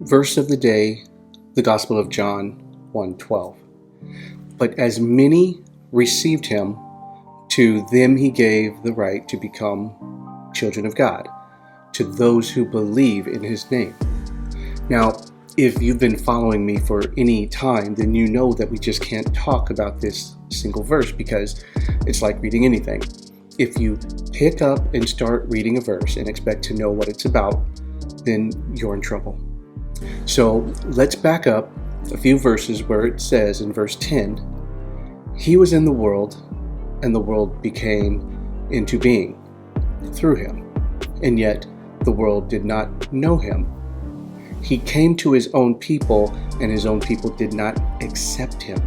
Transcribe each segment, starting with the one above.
Verse of the day, the Gospel of John 1:12. But as many received him, to them he gave the right to become children of God, to those who believe in his name. Now, if you've been following me for any time, then you know that we just can't talk about this single verse because it's like reading anything. If you pick up and start reading a verse and expect to know what it's about, then you're in trouble. So let's back up a few verses where it says in verse 10, he was in the world, and the world became into being through him, and yet the world did not know him. He came to his own people, and his own people did not accept him.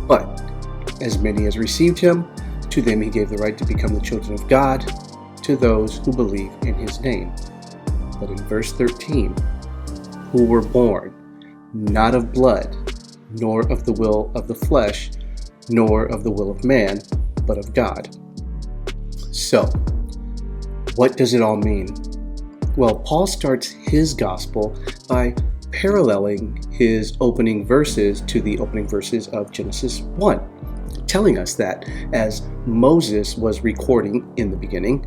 But as many as received him, to them he gave the right to become the children of God, to those who believe in his name. But in verse 13, who were born not of blood, nor of the will of the flesh, nor of the will of man, but of God. So, what does it all mean? Well, Paul starts his gospel by paralleling his opening verses to the opening verses of Genesis 1, telling us that as Moses was recording in the beginning,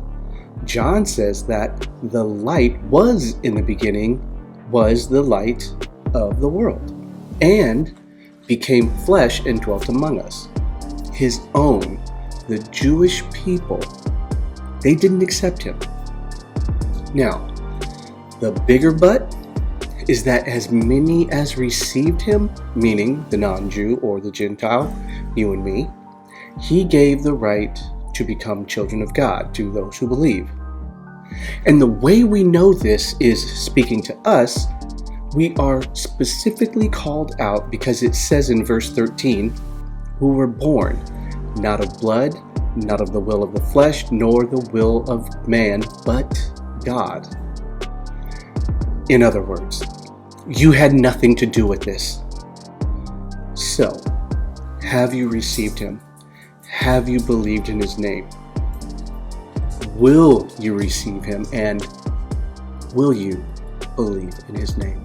John says that the light was in the beginning, was the light of the world, and became flesh and dwelt among us. His own, the Jewish people, they didn't accept him. Now, the bigger but is that as many as received him, meaning the non-Jew or the Gentile, you and me, he gave the right to become children of God to those who believe. And the way we know this is speaking to us. We are specifically called out because it says in verse 13, who were born not of blood, not of the will of the flesh, nor the will of man, but God. In other words, you had nothing to do with this. So, have you received him? Have you believed in his name? Will you receive him, and will you believe in his name?